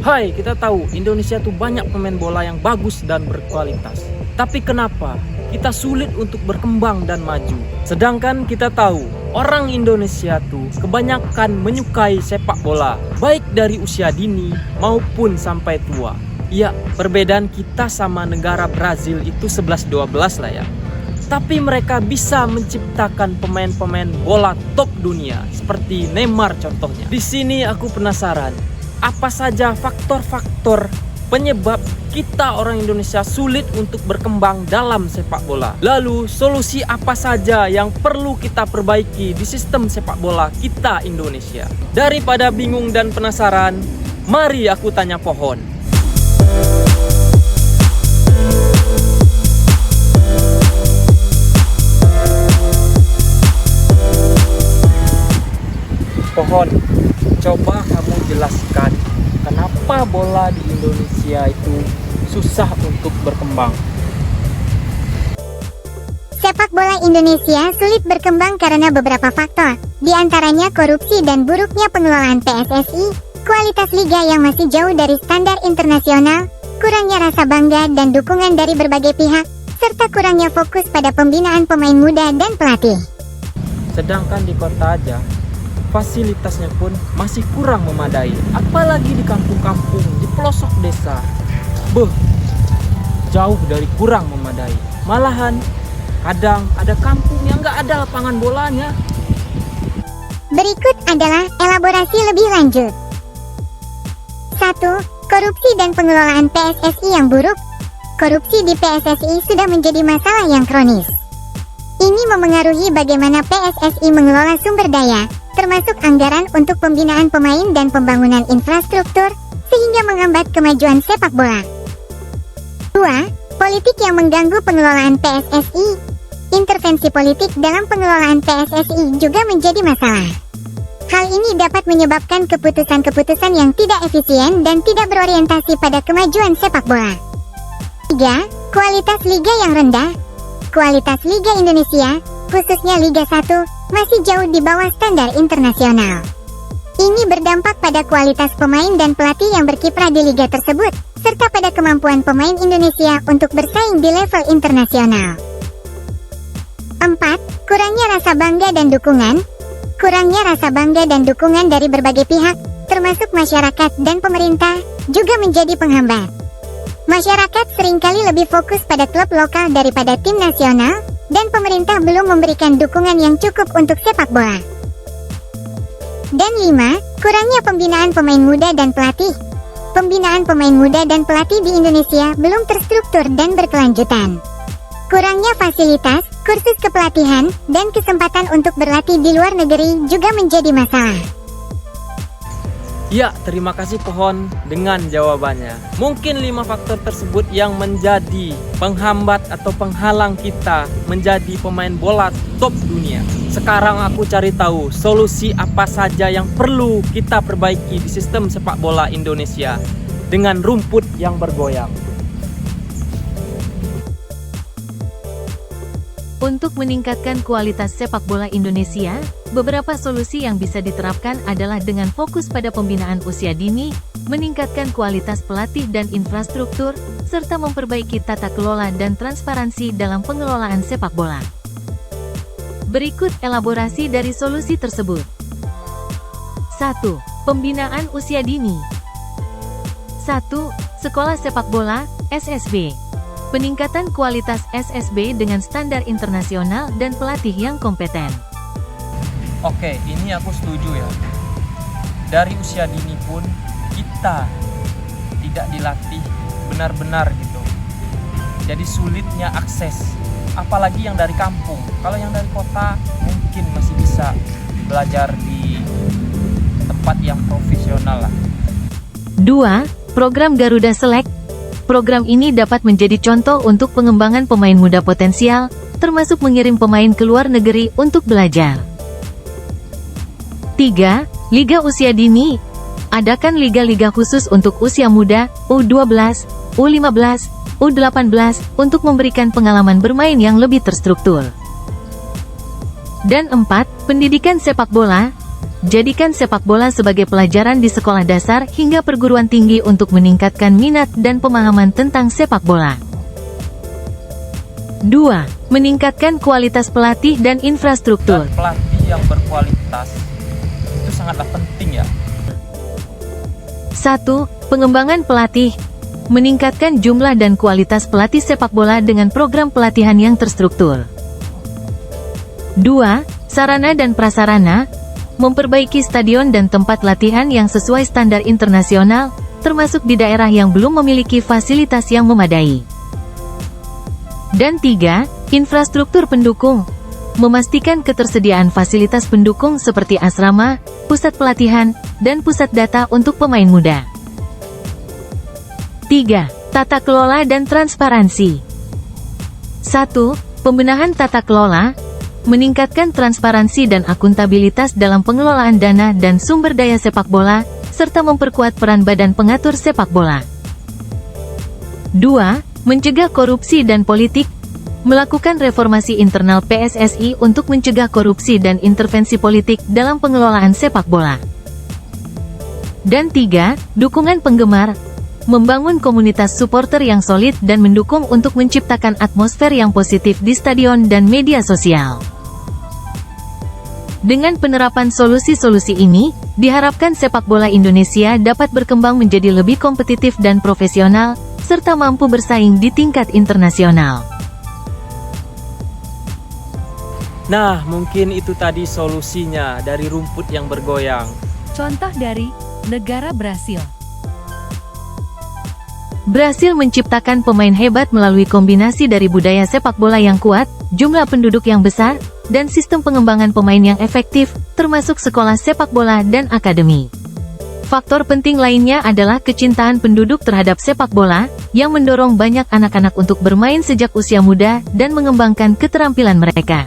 Hai, kita tahu Indonesia tuh banyak pemain bola yang bagus dan berkualitas. Tapi kenapa kita sulit untuk berkembang dan maju? Sedangkan kita tahu orang Indonesia tuh kebanyakan menyukai sepak bola, baik dari usia dini maupun sampai tua. Ya, perbedaan kita sama negara Brazil itu 11-12 lah ya. Tapi mereka bisa menciptakan pemain-pemain bola top dunia seperti Neymar contohnya. Di sini aku penasaran, apa saja faktor-faktor penyebab kita orang Indonesia sulit untuk berkembang dalam sepak bola? Lalu solusi apa saja yang perlu kita perbaiki di sistem sepak bola kita Indonesia? Daripada bingung dan penasaran, mari aku tanya pohon. Pohon, coba kamu jelaskan kenapa bola di Indonesia itu susah untuk berkembang. Sepak bola Indonesia sulit berkembang karena beberapa faktor, di antaranya korupsi dan buruknya pengelolaan PSSI, kualitas liga yang masih jauh dari standar internasional, kurangnya rasa bangga dan dukungan dari berbagai pihak, serta kurangnya fokus pada pembinaan pemain muda dan pelatih. Sedangkan di kota aja, fasilitasnya pun masih kurang memadai, apalagi di kampung-kampung, di pelosok desa. Jauh dari kurang memadai. Malahan, kadang ada kampung yang nggak ada lapangan bolanya. Berikut adalah elaborasi lebih lanjut. 1. Korupsi dan pengelolaan PSSI yang buruk. Korupsi di PSSI sudah menjadi masalah yang kronis. Ini memengaruhi bagaimana PSSI mengelola sumber daya, termasuk anggaran untuk pembinaan pemain dan pembangunan infrastruktur, sehingga menghambat kemajuan sepak bola. 2. Politik yang mengganggu pengelolaan PSSI. Intervensi politik dalam pengelolaan PSSI juga menjadi masalah. Hal ini dapat menyebabkan keputusan-keputusan yang tidak efisien dan tidak berorientasi pada kemajuan sepak bola. 3. Kualitas liga yang rendah. Kualitas Liga Indonesia, khususnya Liga 1, masih jauh di bawah standar internasional. Ini berdampak pada kualitas pemain dan pelatih yang berkiprah di liga tersebut, serta pada kemampuan pemain Indonesia untuk bersaing di level internasional. 4. Kurangnya rasa bangga dan dukungan. Kurangnya rasa bangga dan dukungan dari berbagai pihak, termasuk masyarakat dan pemerintah, juga menjadi penghambat. Masyarakat seringkali lebih fokus pada klub lokal daripada tim nasional, dan pemerintah belum memberikan dukungan yang cukup untuk sepak bola. Dan 5. Kurangnya pembinaan pemain muda dan pelatih. Pembinaan pemain muda dan pelatih di Indonesia belum terstruktur dan berkelanjutan. Kurangnya fasilitas, kursus kepelatihan, dan kesempatan untuk berlatih di luar negeri juga menjadi masalah. Ya, terima kasih pohon dengan jawabannya. Mungkin 5 faktor tersebut yang menjadi penghambat atau penghalang kita menjadi pemain bola top dunia. Sekarang aku cari tahu solusi apa saja yang perlu kita perbaiki di sistem sepak bola Indonesia dengan rumput yang bergoyang. Untuk meningkatkan kualitas sepak bola Indonesia, beberapa solusi yang bisa diterapkan adalah dengan fokus pada pembinaan usia dini, meningkatkan kualitas pelatih dan infrastruktur, serta memperbaiki tata kelola dan transparansi dalam pengelolaan sepak bola. Berikut elaborasi dari solusi tersebut. 1. Pembinaan usia dini. 1. Sekolah sepak bola, SSB. Peningkatan kualitas SSB dengan standar internasional dan pelatih yang kompeten. Oke, ini aku setuju ya. Dari usia dini pun kita tidak dilatih benar-benar gitu. Jadi sulitnya akses, apalagi yang dari kampung. Kalau yang dari kota mungkin masih bisa belajar di tempat yang profesional lah. 2. Program Garuda Select. Program ini dapat menjadi contoh untuk pengembangan pemain muda potensial, termasuk mengirim pemain ke luar negeri untuk belajar. 3. Liga Usia Dini. Adakan liga-liga khusus untuk usia muda, U12, U15, U18, untuk memberikan pengalaman bermain yang lebih terstruktur. Dan 4. Pendidikan sepak bola. Jadikan sepak bola sebagai pelajaran di sekolah dasar hingga perguruan tinggi untuk meningkatkan minat dan pemahaman tentang sepak bola. 2. Meningkatkan kualitas pelatih dan infrastruktur. Dan pelatih yang berkualitas itu sangatlah penting ya. 1. Pengembangan pelatih. Meningkatkan jumlah dan kualitas pelatih sepak bola dengan program pelatihan yang terstruktur. 2. Sarana dan prasarana. Memperbaiki stadion dan tempat latihan yang sesuai standar internasional, termasuk di daerah yang belum memiliki fasilitas yang memadai. Dan 3. Infrastruktur pendukung. Memastikan ketersediaan fasilitas pendukung seperti asrama, pusat pelatihan, dan pusat data untuk pemain muda. 3. Tata kelola dan transparansi. 1. Pembenahan tata kelola. Meningkatkan transparansi dan akuntabilitas dalam pengelolaan dana dan sumber daya sepak bola, serta memperkuat peran badan pengatur sepak bola. 2. Mencegah korupsi dan politik. Melakukan reformasi internal PSSI untuk mencegah korupsi dan intervensi politik dalam pengelolaan sepak bola. Dan 3. Dukungan penggemar. Membangun komunitas supporter yang solid dan mendukung untuk menciptakan atmosfer yang positif di stadion dan media sosial. Dengan penerapan solusi-solusi ini, diharapkan sepak bola Indonesia dapat berkembang menjadi lebih kompetitif dan profesional, serta mampu bersaing di tingkat internasional. Nah, mungkin itu tadi solusinya dari rumput yang bergoyang. Contoh dari negara Brasil. Brasil menciptakan pemain hebat melalui kombinasi dari budaya sepak bola yang kuat, jumlah penduduk yang besar, dan sistem pengembangan pemain yang efektif, termasuk sekolah sepak bola dan akademi. Faktor penting lainnya adalah kecintaan penduduk terhadap sepak bola, yang mendorong banyak anak-anak untuk bermain sejak usia muda dan mengembangkan keterampilan mereka.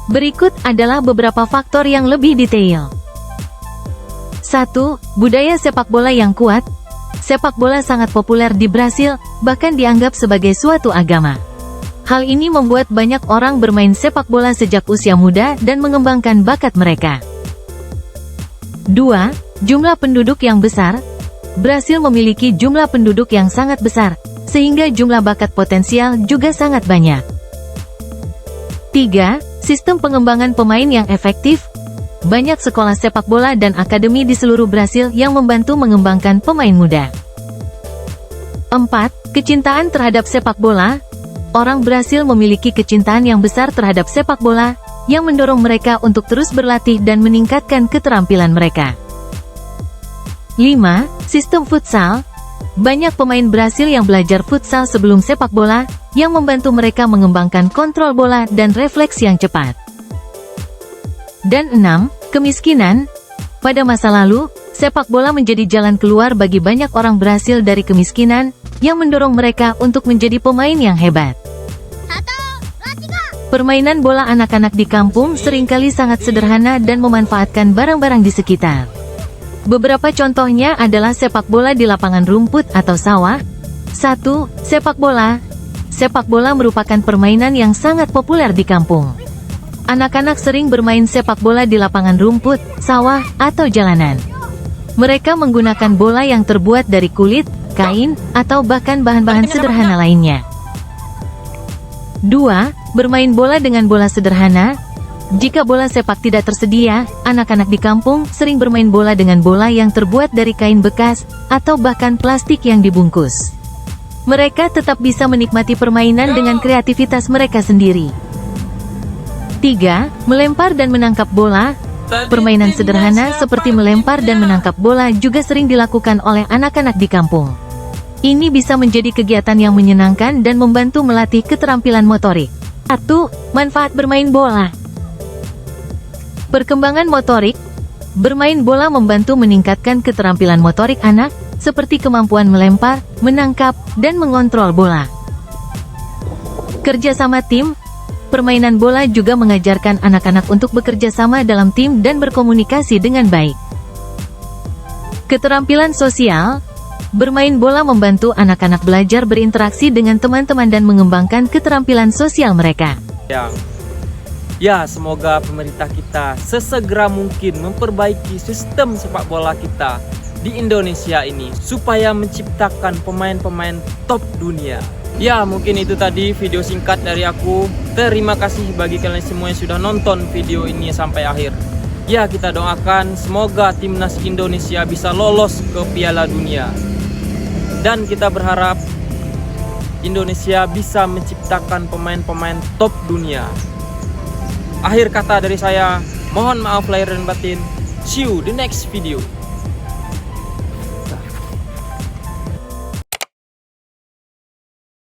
Berikut adalah beberapa faktor yang lebih detail. 1. Budaya sepak bola yang kuat. Sepak bola sangat populer di Brasil, bahkan dianggap sebagai suatu agama. Hal ini membuat banyak orang bermain sepak bola sejak usia muda dan mengembangkan bakat mereka. 2. Jumlah penduduk yang besar. Brasil memiliki jumlah penduduk yang sangat besar, sehingga jumlah bakat potensial juga sangat banyak. 3. Sistem pengembangan pemain yang efektif. Banyak sekolah sepak bola dan akademi di seluruh Brasil yang membantu mengembangkan pemain muda. 4. Kecintaan terhadap sepak bola. Orang Brasil memiliki kecintaan yang besar terhadap sepak bola, yang mendorong mereka untuk terus berlatih dan meningkatkan keterampilan mereka. 5. Sistem futsal. Banyak pemain Brasil yang belajar futsal sebelum sepak bola, yang membantu mereka mengembangkan kontrol bola dan refleks yang cepat. Dan 6. Kemiskinan. Pada masa lalu, sepak bola menjadi jalan keluar bagi banyak orang Brasil dari kemiskinan, yang mendorong mereka untuk menjadi pemain yang hebat. Permainan bola anak-anak di kampung seringkali sangat sederhana dan memanfaatkan barang-barang di sekitar. Beberapa contohnya adalah sepak bola di lapangan rumput atau sawah. 1. Sepak bola. Sepak bola merupakan permainan yang sangat populer di kampung. Anak-anak sering bermain sepak bola di lapangan rumput, sawah, atau jalanan. Mereka menggunakan bola yang terbuat dari kulit, kain, atau bahkan bahan-bahan sederhana lainnya. 2. Bermain bola dengan bola sederhana. Jika bola sepak tidak tersedia, anak-anak di kampung sering bermain bola dengan bola yang terbuat dari kain bekas, atau bahkan plastik yang dibungkus. Mereka tetap bisa menikmati permainan dengan kreativitas mereka sendiri. 3. Melempar dan menangkap bola. Permainan sederhana seperti melempar dan menangkap bola juga sering dilakukan oleh anak-anak di kampung. Ini bisa menjadi kegiatan yang menyenangkan dan membantu melatih keterampilan motorik. 1. Manfaat bermain bola. Perkembangan motorik. Bermain bola membantu meningkatkan keterampilan motorik anak, seperti kemampuan melempar, menangkap, dan mengontrol bola. Kerja sama tim. Permainan bola juga mengajarkan anak-anak untuk bekerja sama dalam tim dan berkomunikasi dengan baik. Keterampilan sosial. Bermain bola membantu anak-anak belajar berinteraksi dengan teman-teman dan mengembangkan keterampilan sosial mereka. Ya, semoga pemerintah kita sesegera mungkin memperbaiki sistem sepak bola kita di Indonesia ini supaya menciptakan pemain-pemain top dunia. Ya, mungkin itu tadi video singkat dari aku. Terima kasih bagi kalian semua yang sudah nonton video ini sampai akhir. Ya, kita doakan semoga timnas Indonesia bisa lolos ke Piala Dunia. Dan kita berharap Indonesia bisa menciptakan pemain-pemain top dunia. Akhir kata dari saya, mohon maaf lahir dan batin. See you the next video.